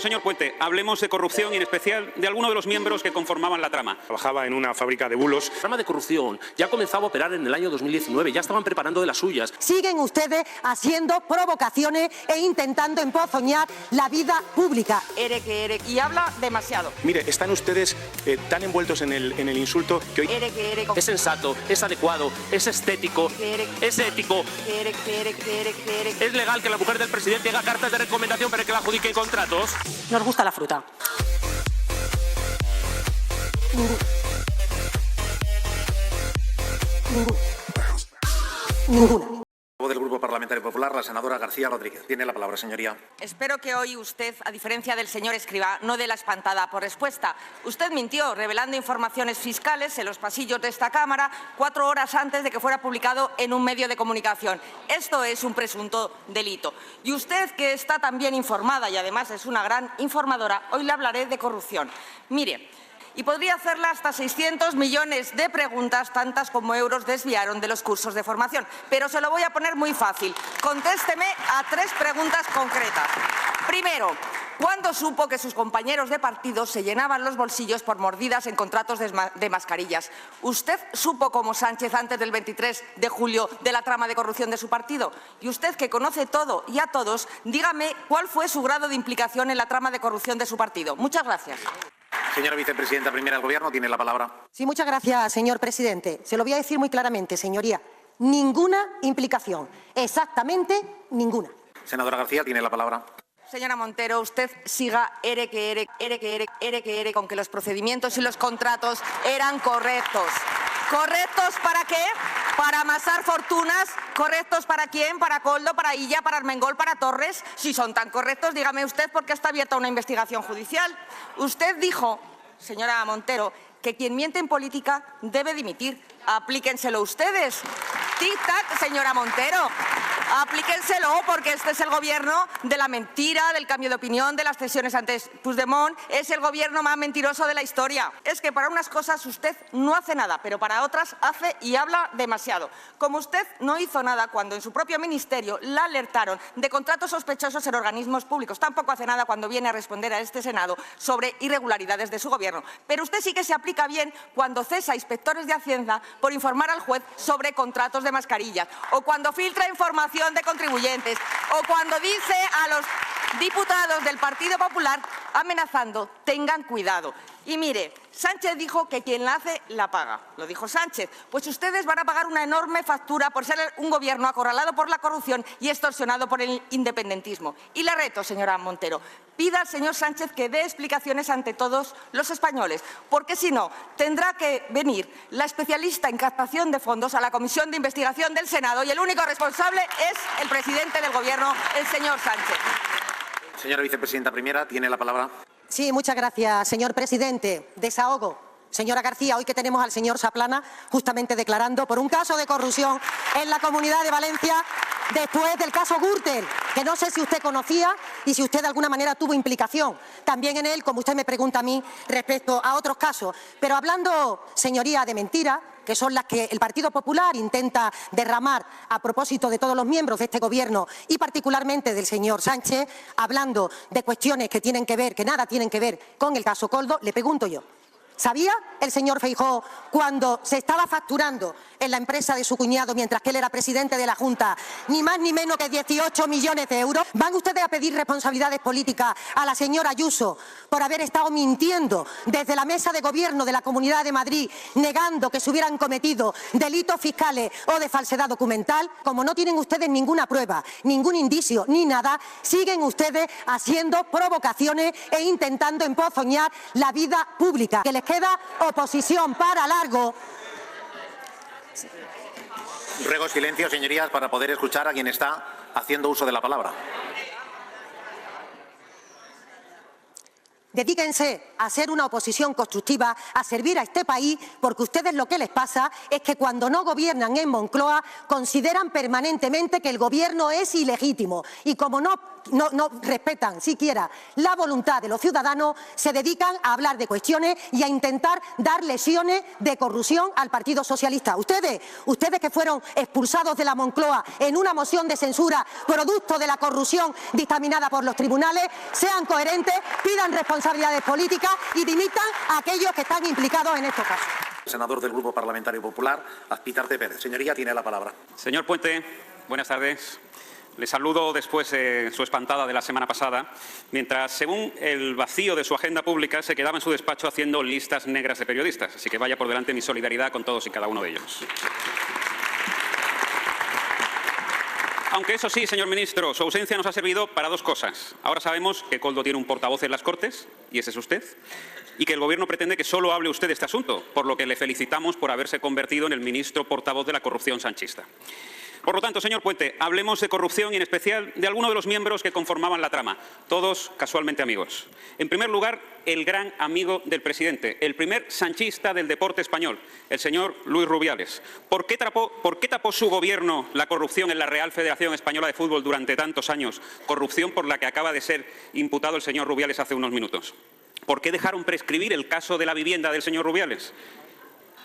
Señor Puente, hablemos de corrupción y en especial de alguno de los miembros que conformaban la trama. Trabajaba en una fábrica de bulos. La trama de corrupción ya comenzaba a operar en el año 2019, ya estaban preparando de las suyas. Siguen ustedes haciendo provocaciones e intentando empozoñar la vida pública. Y habla demasiado. Mire, están ustedes tan envueltos en el insulto que hoy... Es sensato, es adecuado, es estético, es ético. Es legal que la mujer del presidente haga cartas de recomendación para que la adjudique contratos. Nos gusta la fruta. Ninguna. Del Grupo Parlamentario Popular, la senadora García Rodríguez. Tiene la palabra, señoría. Espero que hoy usted, a diferencia del señor Escrivá, no dé la espantada por respuesta. Usted mintió revelando informaciones fiscales en los pasillos de esta Cámara 4 horas antes de que fuera publicado en un medio de comunicación. Esto es un presunto delito. Y usted, que está tan bien informada y además es una gran informadora, hoy le hablaré de corrupción. Mire, y podría hacerle hasta 600 millones de preguntas, tantas como euros desviaron de los cursos de formación. Pero se lo voy a poner muy fácil. Contésteme a 3 preguntas concretas. Primero, ¿cuándo supo que sus compañeros de partido se llenaban los bolsillos por mordidas en contratos de mascarillas? ¿Usted supo como Sánchez antes del 23 de julio de la trama de corrupción de su partido? Y usted, que conoce todo y a todos, dígame cuál fue su grado de implicación en la trama de corrupción de su partido. Muchas gracias. Señora vicepresidenta primera del Gobierno, tiene la palabra. Sí, muchas gracias, señor presidente. Se lo voy a decir muy claramente, señoría. Ninguna implicación. Exactamente ninguna. Senadora García, tiene la palabra. Señora Montero, usted siga con que los procedimientos y los contratos eran correctos. ¿Correctos para qué? ¿Para amasar fortunas? ¿Correctos para quién? ¿Para Koldo, para Illa, para Armengol, para Torres? Si son tan correctos, dígame usted por qué está abierta una investigación judicial. Usted dijo, señora Montero, que quien miente en política debe dimitir. Aplíquenselo ustedes. Tic-tac, señora Montero. Aplíquenselo, porque este es el gobierno de la mentira, del cambio de opinión, de las cesiones ante Puigdemont. Es el gobierno más mentiroso de la historia. Es que para unas cosas usted no hace nada, pero para otras hace y habla demasiado. Como usted no hizo nada cuando en su propio ministerio la alertaron de contratos sospechosos en organismos públicos. Tampoco hace nada cuando viene a responder a este Senado sobre irregularidades de su gobierno. Pero usted sí que se aplica bien cuando cesa a inspectores de Hacienda por informar al juez sobre contratos de mascarillas, o cuando filtra información de contribuyentes, o cuando dice a los diputados del Partido Popular amenazando, tengan cuidado. Y mire, Sánchez dijo que quien la hace, la paga. Lo dijo Sánchez. Pues ustedes van a pagar una enorme factura por ser un gobierno acorralado por la corrupción y extorsionado por el independentismo. Y le reto, señora Montero, pida al señor Sánchez que dé explicaciones ante todos los españoles, porque si no, tendrá que venir la especialista en captación de fondos a la Comisión de Investigación del Senado y el único responsable es el presidente del Gobierno, el señor Sánchez. Señora vicepresidenta primera, tiene la palabra. Sí, muchas gracias, señor presidente. Desahogo. Señora García, hoy que tenemos al señor Saplana justamente declarando por un caso de corrupción en la Comunidad de Valencia después del caso Gürtel, que no sé si usted conocía y si usted de alguna manera tuvo implicación también en él, como usted me pregunta a mí respecto a otros casos. Pero hablando, señoría, de mentiras, que son las que el Partido Popular intenta derramar a propósito de todos los miembros de este Gobierno y particularmente del señor Sánchez, hablando de cuestiones que tienen que ver, que nada tienen que ver con el caso Koldo, le pregunto yo, ¿sabía el señor Feijóo cuando se estaba facturando en la empresa de su cuñado mientras que él era presidente de la Junta ni más ni menos que 18 millones de euros? ¿Van ustedes a pedir responsabilidades políticas a la señora Ayuso por haber estado mintiendo desde la mesa de gobierno de la Comunidad de Madrid, negando que se hubieran cometido delitos fiscales o de falsedad documental? Como no tienen ustedes ninguna prueba, ningún indicio ni nada, siguen ustedes haciendo provocaciones e intentando empozoñar la vida pública. Que les queda oposición para largo. Ruego silencio, señorías, para poder escuchar a quien está haciendo uso de la palabra. Dedíquense a ser una oposición constructiva, a servir a este país, porque ustedes lo que les pasa es que cuando no gobiernan en Moncloa consideran permanentemente que el gobierno es ilegítimo. Y como no no respetan siquiera la voluntad de los ciudadanos, se dedican a hablar de cuestiones y a intentar dar lesiones de corrupción al Partido Socialista. Ustedes que fueron expulsados de la Moncloa en una moción de censura producto de la corrupción dictaminada por los tribunales, sean coherentes, pidan responsabilidades políticas y dimitan a aquellos que están implicados en estos casos. Senador del Grupo Parlamentario Popular, Azpitarte Pérez. Señoría, tiene la palabra. Señor Puente, buenas tardes. Le saludo después de su espantada de la semana pasada, mientras, según el vacío de su agenda pública, se quedaba en su despacho haciendo listas negras de periodistas. Así que vaya por delante mi solidaridad con todos y cada uno de ellos. Aunque eso sí, señor ministro, su ausencia nos ha servido para dos cosas. Ahora sabemos que Koldo tiene un portavoz en las Cortes, y ese es usted, y que el Gobierno pretende que solo hable usted de este asunto, por lo que le felicitamos por haberse convertido en el ministro portavoz de la corrupción sanchista. Por lo tanto, señor Puente, hablemos de corrupción y en especial de alguno de los miembros que conformaban la trama, todos casualmente amigos. En primer lugar, el gran amigo del presidente, el primer sanchista del deporte español, el señor Luis Rubiales. ¿Por qué tapó su gobierno la corrupción en la Real Federación Española de Fútbol durante tantos años? Corrupción por la que acaba de ser imputado el señor Rubiales hace unos minutos. ¿Por qué dejaron prescribir el caso de la vivienda del señor Rubiales?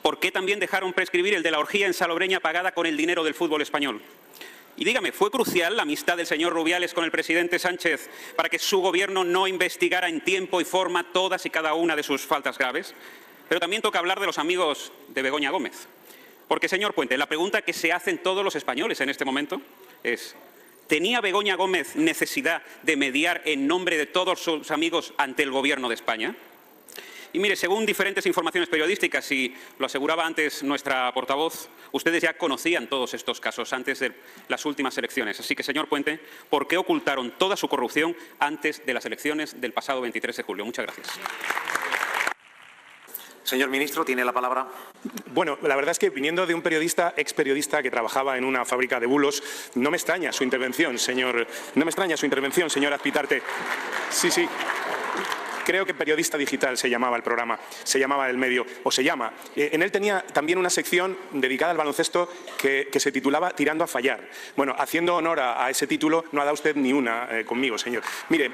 ¿Por qué también dejaron prescribir el de la orgía en Salobreña pagada con el dinero del fútbol español? Y dígame, ¿fue crucial la amistad del señor Rubiales con el presidente Sánchez para que su gobierno no investigara en tiempo y forma todas y cada una de sus faltas graves? Pero también toca hablar de los amigos de Begoña Gómez. Porque, señor Puente, la pregunta que se hacen todos los españoles en este momento es: ¿tenía Begoña Gómez necesidad de mediar en nombre de todos sus amigos ante el Gobierno de España? Y mire, según diferentes informaciones periodísticas, y lo aseguraba antes nuestra portavoz, ustedes ya conocían todos estos casos antes de las últimas elecciones. Así que, señor Puente, ¿por qué ocultaron toda su corrupción antes de las elecciones del pasado 23 de julio? Muchas gracias. Señor ministro, tiene la palabra. Bueno, la verdad es que viniendo de un experiodista que trabajaba en una fábrica de bulos, no me extraña su intervención, señor Azpitarte. Sí. Creo que Periodista Digital se llamaba el programa, se llamaba el medio, o se llama. En él tenía también una sección dedicada al baloncesto que se titulaba Tirando a fallar. Bueno, haciendo honor a ese título, no ha dado usted ni una conmigo, señor. Mire,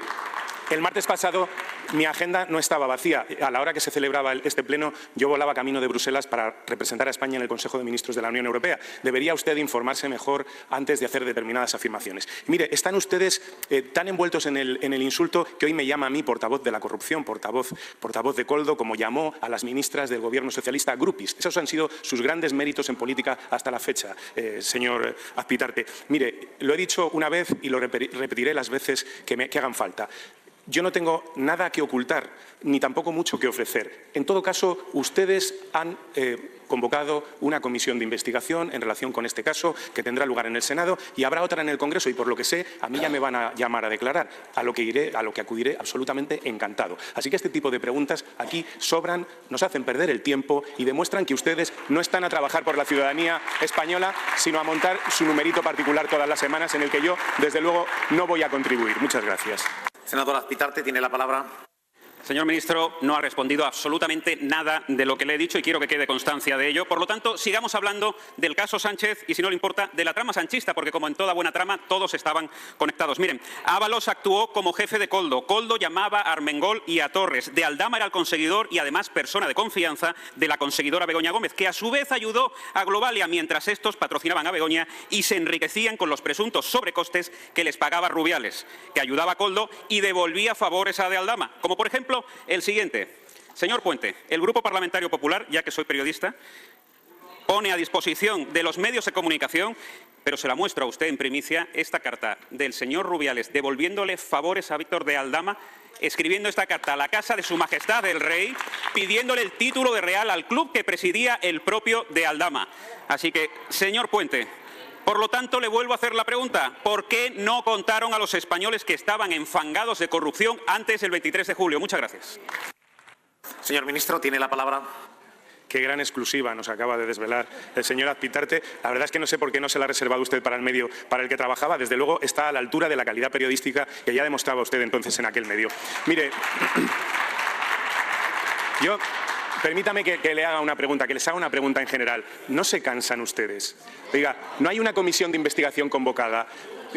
el martes pasado mi agenda no estaba vacía. A la hora que se celebraba este pleno, yo volaba camino de Bruselas para representar a España en el Consejo de Ministros de la Unión Europea. Debería usted informarse mejor antes de hacer determinadas afirmaciones. Mire, están ustedes tan envueltos en el insulto que hoy me llama a mí portavoz de la corrupción, portavoz de Koldo, como llamó a las ministras del Gobierno socialista grupis. Esos han sido sus grandes méritos en política hasta la fecha, señor Azpitarte. Mire, lo he dicho una vez y lo repetiré las veces que hagan falta. Yo no tengo nada que ocultar, ni tampoco mucho que ofrecer. En todo caso, ustedes han convocado una comisión de investigación en relación con este caso, que tendrá lugar en el Senado, y habrá otra en el Congreso, y por lo que sé, a mí ya me van a llamar a declarar, a lo que acudiré absolutamente encantado. Así que este tipo de preguntas aquí sobran, nos hacen perder el tiempo y demuestran que ustedes no están a trabajar por la ciudadanía española, sino a montar su numerito particular todas las semanas, en el que yo, desde luego, no voy a contribuir. Muchas gracias. Senador Azpitarte, tiene la palabra. Señor ministro, no ha respondido absolutamente nada de lo que le he dicho y quiero que quede constancia de ello. Por lo tanto, sigamos hablando del caso Sánchez y, si no le importa, de la trama sanchista, porque como en toda buena trama, todos estaban conectados. Miren, Ábalos actuó como jefe de Koldo. Koldo llamaba a Armengol y a Torres. De Aldama era el conseguidor y, además, persona de confianza de la conseguidora Begoña Gómez, que a su vez ayudó a Globalia mientras estos patrocinaban a Begoña y se enriquecían con los presuntos sobrecostes que les pagaba Rubiales, que ayudaba a Koldo y devolvía favores a De Aldama, como por ejemplo el siguiente. Señor Puente, el Grupo Parlamentario Popular, ya que soy periodista, pone a disposición de los medios de comunicación, pero se la muestro a usted en primicia, esta carta del señor Rubiales devolviéndole favores a Víctor de Aldama, escribiendo esta carta a la casa de Su Majestad el Rey, pidiéndole el título de real al club que presidía el propio de Aldama. Así que, señor Puente, por lo tanto, le vuelvo a hacer la pregunta. ¿Por qué no contaron a los españoles que estaban enfangados de corrupción antes del 23 de julio? Muchas gracias. Señor ministro, tiene la palabra. Qué gran exclusiva nos acaba de desvelar el señor Azpitarte. La verdad es que no sé por qué no se la ha reservado usted para el medio para el que trabajaba. Desde luego está a la altura de la calidad periodística que ya demostraba usted entonces en aquel medio. Mire, permítame que le haga una pregunta, que les haga una pregunta en general. ¿No se cansan ustedes? Oiga, no hay una comisión de investigación convocada.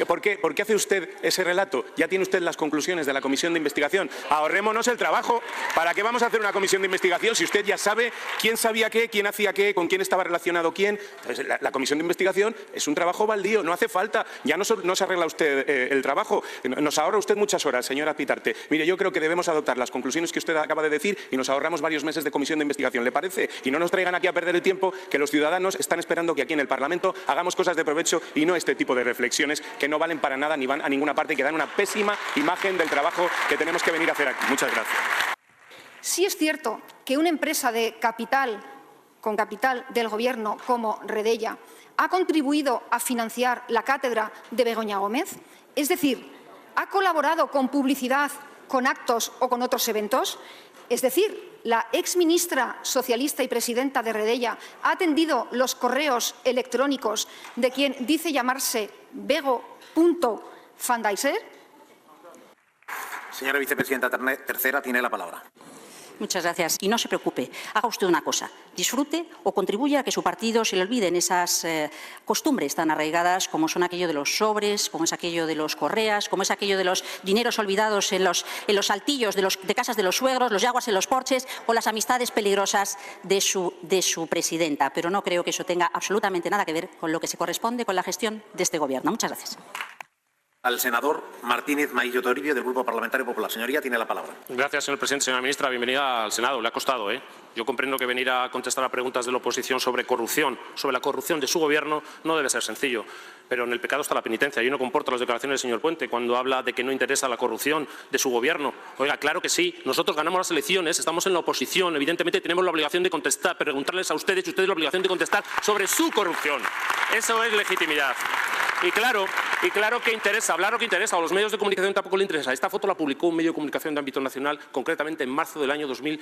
¿Por qué hace usted ese relato? Ya tiene usted las conclusiones de la comisión de investigación. Ahorrémonos el trabajo. ¿Para qué vamos a hacer una comisión de investigación si usted ya sabe quién sabía qué, quién hacía qué, con quién estaba relacionado quién? Entonces, la comisión de investigación es un trabajo baldío, no hace falta. Ya no se arregla usted el trabajo. Nos ahorra usted muchas horas, señora Azpitarte. Mire, yo creo que debemos adoptar las conclusiones que usted acaba de decir y nos ahorramos varios meses de comisión de investigación. ¿Le parece? Y no nos traigan aquí a perder el tiempo, que los ciudadanos están esperando que aquí en el Parlamento hagamos cosas de provecho y no este tipo de reflexiones que no valen para nada ni van a ninguna parte y que dan una pésima imagen del trabajo que tenemos que venir a hacer aquí. Muchas gracias. Sí es cierto que una empresa de capital, con capital del Gobierno como Redella, ha contribuido a financiar la cátedra de Begoña Gómez, es decir, ha colaborado con publicidad, con actos o con otros eventos, es decir, la exministra socialista y presidenta de Redella ha atendido los correos electrónicos de quien dice llamarse Bego.Fandaiser. Señora vicepresidenta tercera, tiene la palabra. Muchas gracias. Y no se preocupe, haga usted una cosa, disfrute o contribuya a que su partido se le olviden esas costumbres tan arraigadas como son aquello de los sobres, como es aquello de los correas, como es aquello de los dineros olvidados en los altillos de casas de los suegros, los yaguas en los porches o las amistades peligrosas de su presidenta. Pero no creo que eso tenga absolutamente nada que ver con lo que se corresponde con la gestión de este Gobierno. Muchas gracias. Al senador Martínez Maillo Toribio, del Grupo Parlamentario Popular. Señoría, tiene la palabra. Gracias, señor presidente. Señora ministra, bienvenida al Senado. Le ha costado, ¿eh? Yo comprendo que venir a contestar a preguntas de la oposición sobre corrupción, sobre la corrupción de su Gobierno, no debe ser sencillo. Pero en el pecado está la penitencia. Yo no comporto las declaraciones del señor Puente cuando habla de que no interesa la corrupción de su Gobierno. Oiga, claro que sí. Nosotros ganamos las elecciones, estamos en la oposición. Evidentemente tenemos la obligación de contestar, preguntarles a ustedes y ustedes la obligación de contestar sobre su corrupción. Eso es legitimidad. Y claro que interesa, hablar lo que interesa, a los medios de comunicación tampoco le interesa. Esta foto la publicó un medio de comunicación de ámbito nacional, concretamente en marzo del año 2000,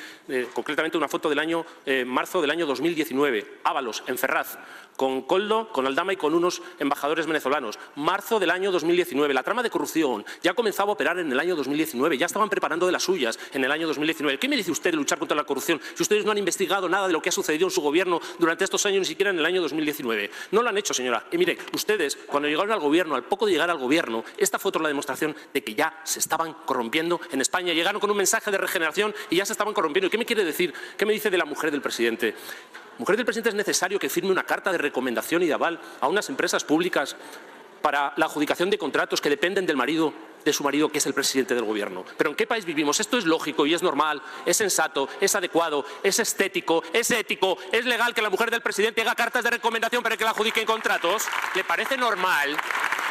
concretamente una foto del año marzo del año 2019. Ábalos, en Ferraz, con Koldo, con Aldama y con unos embajadores venezolanos. Marzo del año 2019. La trama de corrupción ya comenzaba a operar en el año 2019, ya estaban preparando de las suyas en el año 2019. ¿Qué me dice usted de luchar contra la corrupción si ustedes no han investigado nada de lo que ha sucedido en su Gobierno durante estos años, ni siquiera en el año 2019? No lo han hecho, señora. Y mire, ustedes, cuando llegaron al Gobierno, al poco de llegar al Gobierno, esta foto es la demostración de que ya se estaban corrompiendo en España. Llegaron con un mensaje de regeneración y ya se estaban corrompiendo. ¿Y qué me quiere decir? ¿Qué me dice de la mujer del presidente? Mujer del presidente, es necesario que firme una carta de recomendación y de aval a unas empresas públicas para la adjudicación de contratos que dependen del marido, de su marido, que es el presidente del Gobierno. ¿Pero en qué país vivimos? Esto es lógico y es normal, es sensato, es adecuado, es estético, es ético, es legal que la mujer del presidente haga cartas de recomendación para que la adjudiquen contratos. ¿Le parece normal?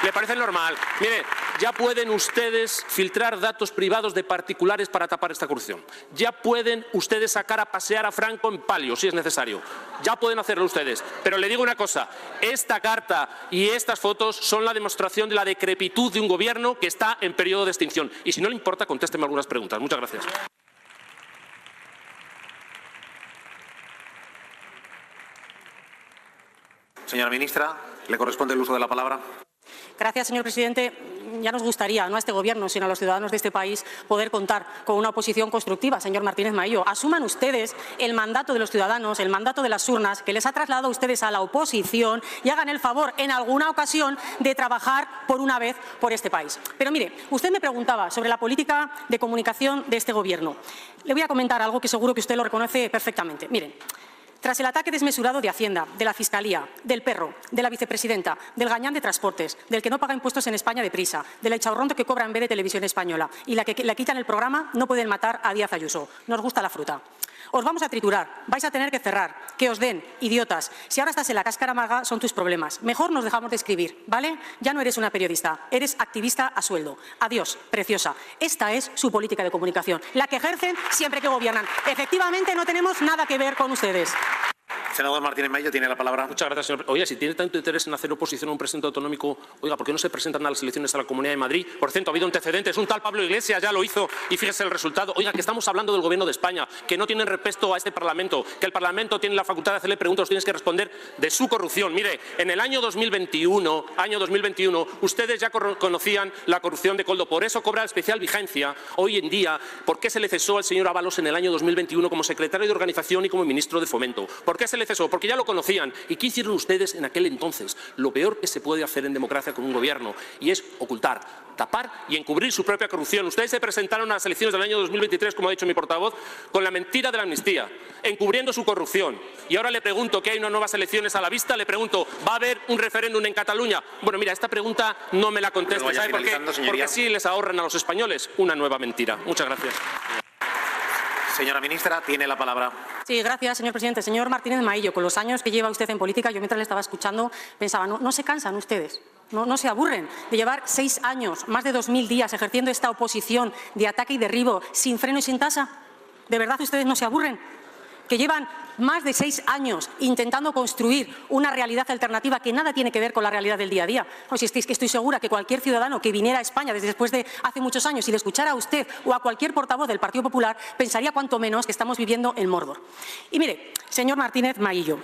¿Le parece normal? Mire, ya pueden ustedes filtrar datos privados de particulares para tapar esta corrupción. Ya pueden ustedes sacar a pasear a Franco en palio, si es necesario. Ya pueden hacerlo ustedes. Pero le digo una cosa, esta carta y estas fotos son la demostración de la decrepitud de un Gobierno que está en periodo de extinción. Y si no le importa, contésteme algunas preguntas. Muchas gracias. Señora ministra, ¿le corresponde el uso de la palabra? Gracias, señor presidente. Ya nos gustaría, no a este Gobierno, sino a los ciudadanos de este país, poder contar con una oposición constructiva, señor Martínez Maillo. Asuman ustedes el mandato de los ciudadanos, el mandato de las urnas, que les ha trasladado a ustedes a la oposición, y hagan el favor, en alguna ocasión, de trabajar por una vez por este país. Pero mire, usted me preguntaba sobre la política de comunicación de este Gobierno. Le voy a comentar algo que seguro que usted lo reconoce perfectamente. Miren. Tras el ataque desmesurado de Hacienda, de la Fiscalía, del perro, de la vicepresidenta, del gañán de transportes, del que no paga impuestos en España deprisa, del echahorronto que cobra en vez de Televisión Española y la que le quitan el programa, no pueden matar a Díaz Ayuso. Nos gusta la fruta. Os vamos a triturar, vais a tener que cerrar, que os den, idiotas. Si ahora estás en la cáscara amarga, son tus problemas. Mejor nos dejamos de escribir, ¿vale? Ya no eres una periodista, eres activista a sueldo. Adiós, preciosa. Esta es su política de comunicación, la que ejercen siempre que gobiernan. Efectivamente, no tenemos nada que ver con ustedes. Senador Martínez Maillo, tiene la palabra. Muchas gracias, señor. Oiga, si tiene tanto interés en hacer oposición a un presidente autonómico, oiga, ¿por qué no se presentan a las elecciones a la Comunidad de Madrid? Por cierto, ha habido antecedentes. Un tal Pablo Iglesias ya lo hizo y fíjese el resultado. Oiga, que estamos hablando del Gobierno de España, que no tienen respeto a este Parlamento, que el Parlamento tiene la facultad de hacerle preguntas, tienes que responder de su corrupción. Mire, en el año 2021, ustedes ya conocían la corrupción de Koldo. Por eso cobra especial vigencia hoy en día. ¿Por qué se le cesó al señor Ábalos en el año 2021 como secretario de Organización y como ministro de Fomento? ¿Por qué se le el exceso, porque ya lo conocían. ¿Y qué hicieron ustedes en aquel entonces? Lo peor que se puede hacer en democracia con un gobierno, y es ocultar, tapar y encubrir su propia corrupción. Ustedes se presentaron a las elecciones del año 2023, como ha dicho mi portavoz, con la mentira de la amnistía, encubriendo su corrupción. Y ahora le pregunto, que hay unas nuevas elecciones a la vista, le pregunto, ¿va a haber un referéndum en Cataluña? Bueno, mira, esta pregunta no me la conteste. ¿Sabe por qué? Porque así les ahorran a los españoles una nueva mentira. Muchas gracias. Señora ministra, tiene la palabra. Sí, gracias, señor presidente. Señor Martínez Maillo, con los años que lleva usted en política, yo mientras le estaba escuchando pensaba, no se cansan ustedes, no se aburren de llevar 6 años, más de 2000 días ejerciendo esta oposición de ataque y derribo sin freno y sin tasa. ¿De verdad ustedes no se aburren? Que llevan más de 6 años intentando construir una realidad alternativa que nada tiene que ver con la realidad del día a día. No, si es que estoy segura que cualquier ciudadano que viniera a España desde después de hace muchos años y le escuchara a usted o a cualquier portavoz del Partido Popular pensaría cuanto menos que estamos viviendo en Mordor. Y mire, señor Martínez Maillo,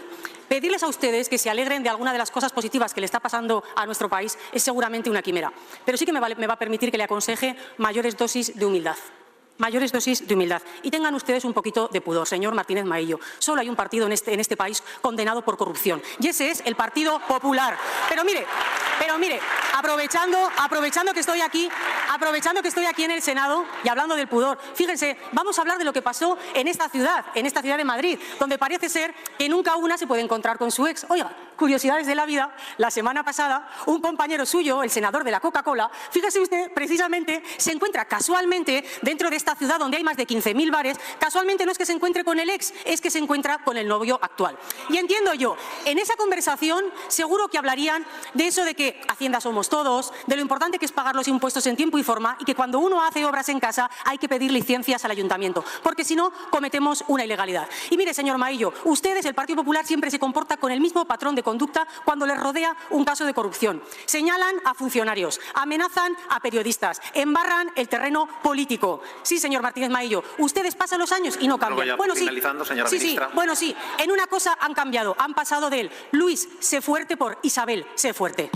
pedirles a ustedes que se alegren de alguna de las cosas positivas que le está pasando a nuestro país es seguramente una quimera. Pero sí que me va a permitir que le aconseje mayores dosis de humildad. Mayores dosis de humildad. Y tengan ustedes un poquito de pudor, señor Martínez Maillo. Solo hay un partido en este país condenado por corrupción. Y ese es el Partido Popular. Pero mire, aprovechando que estoy aquí en el Senado y hablando del pudor, fíjense, vamos a hablar de lo que pasó en esta ciudad de Madrid, donde parece ser que nunca una se puede encontrar con su ex. Oiga, curiosidades de la vida, la semana pasada, un compañero suyo, el senador de la Coca-Cola, fíjese usted, precisamente se encuentra casualmente dentro de esta ciudad donde hay más de 15.000 bares, casualmente no es que se encuentre con el ex, es que se encuentra con el novio actual. Y entiendo yo, en esa conversación seguro que hablarían de eso de que Hacienda somos todos, de lo importante que es pagar los impuestos en tiempo y forma y que cuando uno hace obras en casa hay que pedir licencias al ayuntamiento, porque si no cometemos una ilegalidad. Y mire, señor Maillo, ustedes, el Partido Popular, siempre se comporta con el mismo patrón de conducta cuando les rodea un caso de corrupción. Señalan a funcionarios, amenazan a periodistas, embarran el terreno político. Sí, señor Martínez Maillo, ustedes pasan los años y no cambian. Bueno, finalizando, señora ministra. Bueno, sí, en una cosa han cambiado, han pasado del Luis, sé fuerte por Isabel, sé fuerte.